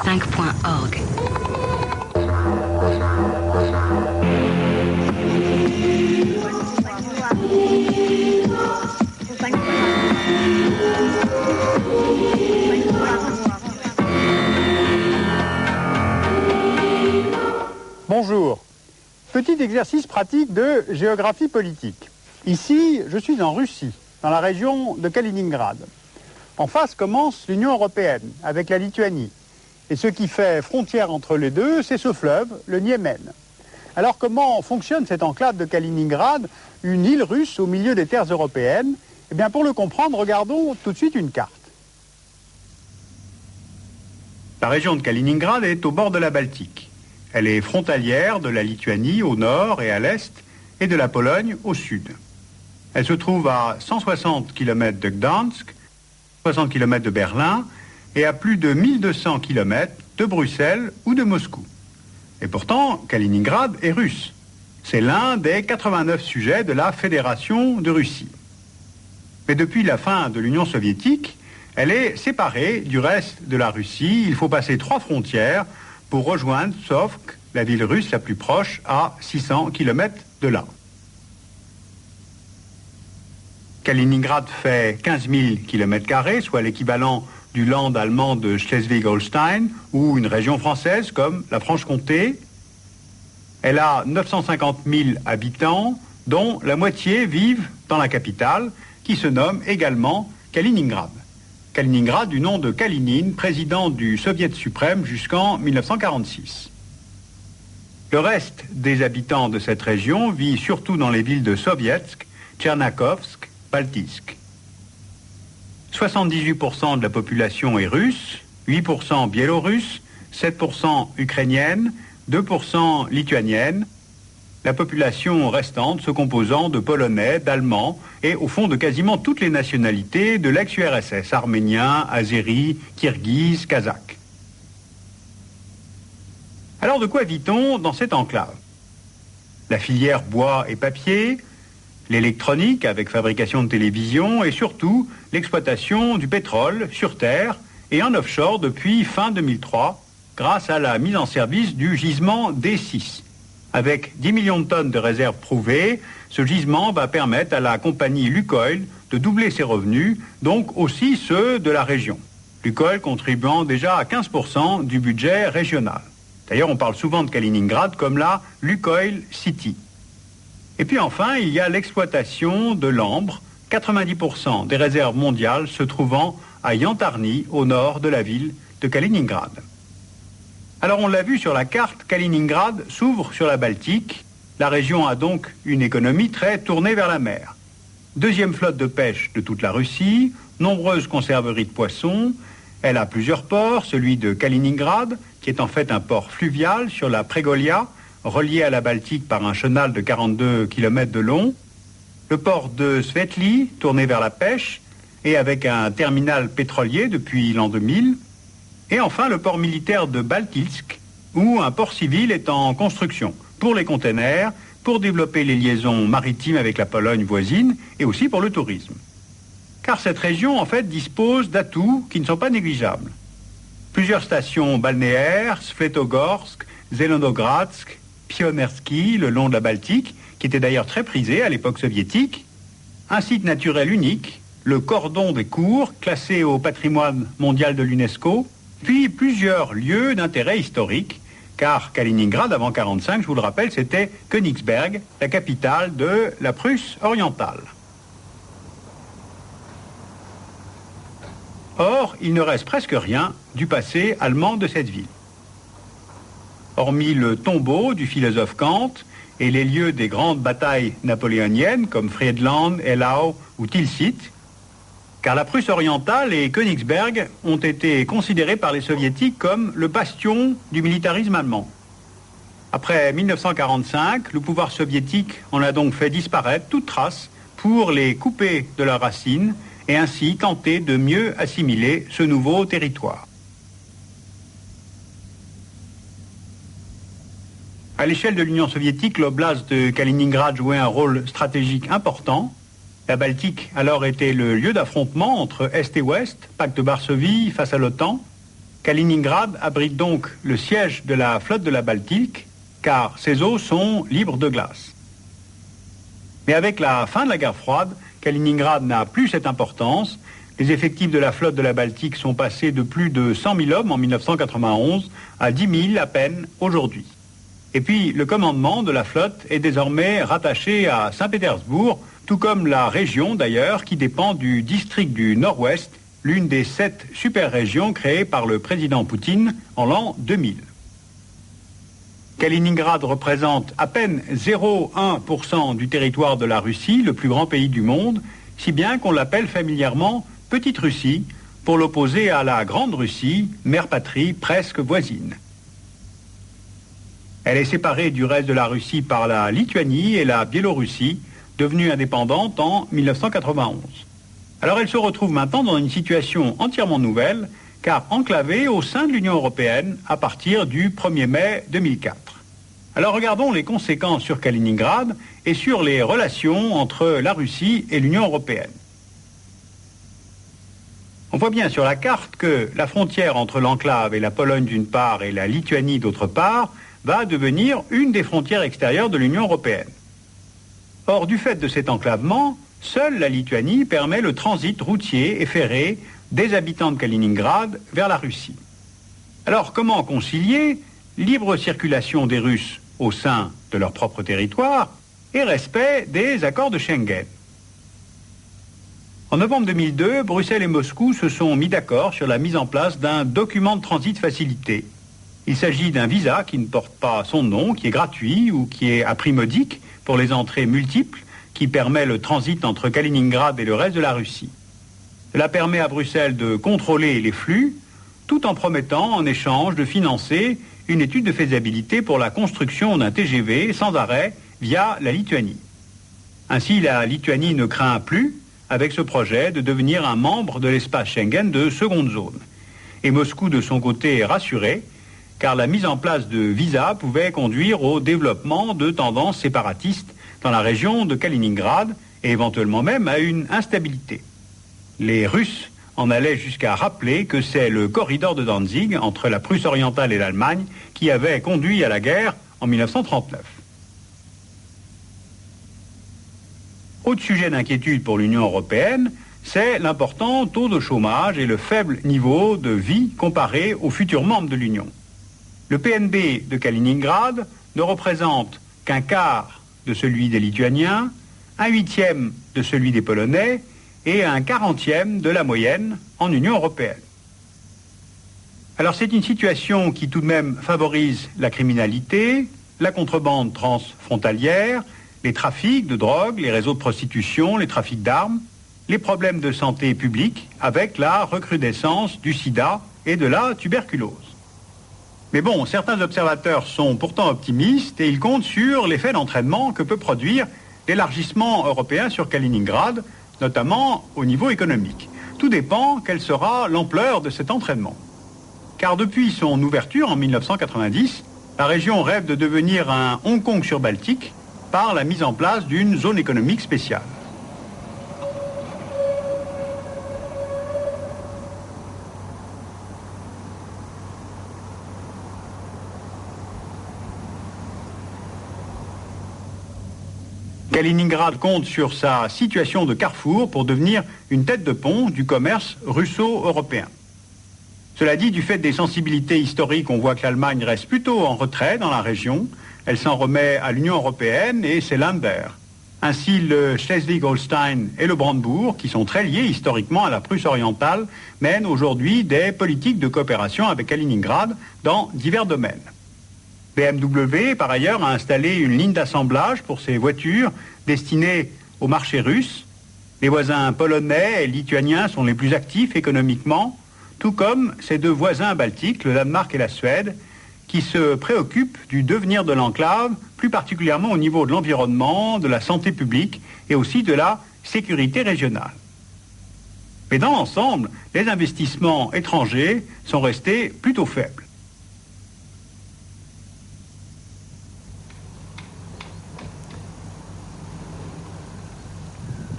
radio5.org. Bonjour. Petit exercice pratique de géographie politique. Ici, je suis en Russie, dans la région de Kaliningrad. En face commence l'Union européenne, avec la Lituanie. Et ce qui fait frontière entre les deux, c'est ce fleuve, le Niémen. Alors comment fonctionne cette enclave de Kaliningrad, une île russe au milieu des terres européennes? Eh bien, pour le comprendre, regardons tout de suite une carte. La région de Kaliningrad est au bord de la Baltique. Elle est frontalière de la Lituanie au nord et à l'est et de la Pologne au sud. Elle se trouve à 160 km de Gdansk, 60 km de Berlin et à plus de 1200 km de Bruxelles ou de Moscou. Et pourtant, Kaliningrad est russe. C'est l'un des 89 sujets de la Fédération de Russie. Mais depuis la fin de l'Union soviétique, elle est séparée du reste de la Russie. Il faut passer 3 frontières pour rejoindre Sovk, la ville russe la plus proche, à 600 km de là. Kaliningrad fait 15 000 km², soit l'équivalent du land allemand de Schleswig-Holstein ou une région française comme la Franche-Comté. Elle a 950 000 habitants, dont la moitié vivent dans la capitale, qui se nomme également Kaliningrad. Kaliningrad du nom de Kalinin, président du Soviet suprême jusqu'en 1946. Le reste des habitants de cette région vit surtout dans les villes de Sovietsk, Tchernakovsk, Baltisk. 78% de la population est russe, 8% biélorusse, 7% ukrainienne, 2% lituanienne. La population restante se composant de Polonais, d'Allemands et au fond de quasiment toutes les nationalités de l'ex-URSS, arméniens, azéris, kirghizes, kazakhs. Alors de quoi vit-on dans cette enclave? La filière bois et papier, l'électronique avec fabrication de télévision et surtout l'exploitation du pétrole sur terre et en offshore depuis fin 2003 grâce à la mise en service du gisement D6. Avec 10 millions de tonnes de réserves prouvées, ce gisement va permettre à la compagnie Lukoil de doubler ses revenus, donc aussi ceux de la région. Lukoil contribuant déjà à 15% du budget régional. D'ailleurs, on parle souvent de Kaliningrad comme la Lukoil City. Et puis enfin, il y a l'exploitation de l'ambre, 90% des réserves mondiales se trouvant à Yantarny, au nord de la ville de Kaliningrad. Alors on l'a vu sur la carte, Kaliningrad s'ouvre sur la Baltique. La région a donc une économie très tournée vers la mer. Deuxième flotte de pêche de toute la Russie, nombreuses conserveries de poissons. Elle a plusieurs ports, celui de Kaliningrad, qui est en fait un port fluvial sur la Pregolia, relié à la Baltique par un chenal de 42 km de long. Le port de Svetli, tourné vers la pêche, et avec un terminal pétrolier depuis l'an 2000. Et enfin, le port militaire de Baltilsk, où un port civil est en construction pour les containers, pour développer les liaisons maritimes avec la Pologne voisine et aussi pour le tourisme. Car cette région, en fait, dispose d'atouts qui ne sont pas négligeables. Plusieurs stations balnéaires, Svetogorsk, Zelenogradsk, Pionerski, le long de la Baltique, qui était d'ailleurs très prisé à l'époque soviétique. Un site naturel unique, le cordon des Cours, classé au patrimoine mondial de l'UNESCO, puis plusieurs lieux d'intérêt historique, car Kaliningrad, avant 1945, je vous le rappelle, c'était Königsberg, la capitale de la Prusse orientale. Or, il ne reste presque rien du passé allemand de cette ville. Hormis le tombeau du philosophe Kant et les lieux des grandes batailles napoléoniennes comme Friedland, Eylau ou Tilsit, car la Prusse orientale et Königsberg ont été considérés par les soviétiques comme le bastion du militarisme allemand. Après 1945, le pouvoir soviétique en a donc fait disparaître toute trace pour les couper de leurs racines et ainsi tenter de mieux assimiler ce nouveau territoire. À l'échelle de l'Union soviétique, l'oblast de Kaliningrad jouait un rôle stratégique important. La Baltique alors était le lieu d'affrontement entre Est et Ouest, pacte de Varsovie face à l'OTAN. Kaliningrad abrite donc le siège de la flotte de la Baltique, car ses eaux sont libres de glace. Mais avec la fin de la guerre froide, Kaliningrad n'a plus cette importance. Les effectifs de la flotte de la Baltique sont passés de plus de 100 000 hommes en 1991 à 10 000 à peine aujourd'hui. Et puis, le commandement de la flotte est désormais rattaché à Saint-Pétersbourg, tout comme la région d'ailleurs qui dépend du district du Nord-Ouest, l'une des 7 super-régions créées par le président Poutine en l'an 2000. Kaliningrad représente à peine 0,1% du territoire de la Russie, le plus grand pays du monde, si bien qu'on l'appelle familièrement Petite Russie, pour l'opposer à la Grande Russie, mère patrie presque voisine. Elle est séparée du reste de la Russie par la Lituanie et la Biélorussie, devenues indépendantes en 1991. Alors elle se retrouve maintenant dans une situation entièrement nouvelle, car enclavée au sein de l'Union européenne à partir du 1er mai 2004. Alors regardons les conséquences sur Kaliningrad et sur les relations entre la Russie et l'Union européenne. On voit bien sur la carte que la frontière entre l'enclave et la Pologne d'une part et la Lituanie d'autre part va devenir une des frontières extérieures de l'Union européenne. Or, du fait de cet enclavement, seule la Lituanie permet le transit routier et ferré des habitants de Kaliningrad vers la Russie. Alors, comment concilier libre circulation des Russes au sein de leur propre territoire et respect des accords de Schengen? En novembre 2002, Bruxelles et Moscou se sont mis d'accord sur la mise en place d'un document de transit facilité. Il s'agit d'un visa qui ne porte pas son nom, qui est gratuit ou qui est à prix modique pour les entrées multiples, qui permet le transit entre Kaliningrad et le reste de la Russie. Cela permet à Bruxelles de contrôler les flux, tout en promettant en échange de financer une étude de faisabilité pour la construction d'un TGV sans arrêt via la Lituanie. Ainsi, la Lituanie ne craint plus, avec ce projet, de devenir un membre de l'espace Schengen de seconde zone. Et Moscou, de son côté, est rassuré, car la mise en place de visas pouvait conduire au développement de tendances séparatistes dans la région de Kaliningrad et éventuellement même à une instabilité. Les Russes en allaient jusqu'à rappeler que c'est le corridor de Danzig entre la Prusse orientale et l'Allemagne qui avait conduit à la guerre en 1939. Autre sujet d'inquiétude pour l'Union européenne, c'est l'important taux de chômage et le faible niveau de vie comparé aux futurs membres de l'Union. Le PNB de Kaliningrad ne représente qu'un quart de celui des Lituaniens, un huitième de celui des Polonais et un 40e de la moyenne en Union européenne. Alors c'est une situation qui tout de même favorise la criminalité, la contrebande transfrontalière, les trafics de drogue, les réseaux de prostitution, les trafics d'armes, les problèmes de santé publique avec la recrudescence du sida et de la tuberculose. Mais bon, certains observateurs sont pourtant optimistes et ils comptent sur l'effet d'entraînement que peut produire l'élargissement européen sur Kaliningrad, notamment au niveau économique. Tout dépend quelle sera l'ampleur de cet entraînement. Car depuis son ouverture en 1990, la région rêve de devenir un Hong Kong sur-Baltique par la mise en place d'une zone économique spéciale. Kaliningrad compte sur sa situation de carrefour pour devenir une tête de pont du commerce russo-européen. Cela dit, du fait des sensibilités historiques, on voit que l'Allemagne reste plutôt en retrait dans la région. Elle s'en remet à l'Union européenne et ses Länder. Ainsi, le Schleswig-Holstein et le Brandebourg, qui sont très liés historiquement à la Prusse orientale, mènent aujourd'hui des politiques de coopération avec Kaliningrad dans divers domaines. BMW, par ailleurs, a installé une ligne d'assemblage pour ses voitures destinées au marché russe. Les voisins polonais et lituaniens sont les plus actifs économiquement, tout comme ses deux voisins baltiques, le Danemark et la Suède, qui se préoccupent du devenir de l'enclave, plus particulièrement au niveau de l'environnement, de la santé publique et aussi de la sécurité régionale. Mais dans l'ensemble, les investissements étrangers sont restés plutôt faibles.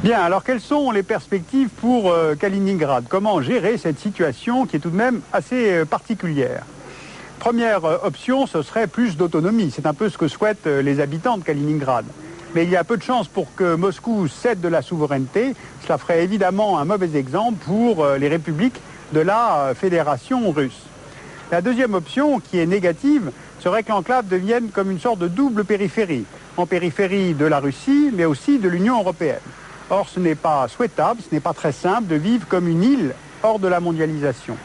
Bien, alors quelles sont les perspectives pour Kaliningrad? Comment gérer cette situation qui est tout de même assez particulière? Première option, ce serait plus d'autonomie. C'est un peu ce que souhaitent les habitants de Kaliningrad. Mais il y a peu de chances pour que Moscou cède de la souveraineté. Cela ferait évidemment un mauvais exemple pour les républiques de la Fédération russe. La deuxième option, qui est négative, serait que l'enclave devienne comme une sorte de double périphérie. En périphérie de la Russie, mais aussi de l'Union européenne. Or, ce n'est pas souhaitable, ce n'est pas très simple de vivre comme une île hors de la mondialisation.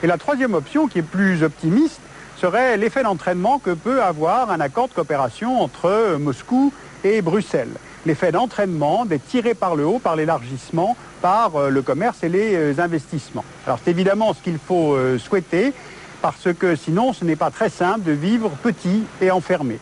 Et la troisième option, qui est plus optimiste, serait l'effet d'entraînement que peut avoir un accord de coopération entre Moscou et Bruxelles. L'effet d'entraînement d'être tiré par le haut, par l'élargissement, par le commerce et les investissements. Alors c'est évidemment ce qu'il faut souhaiter, parce que sinon ce n'est pas très simple de vivre petit et enfermé.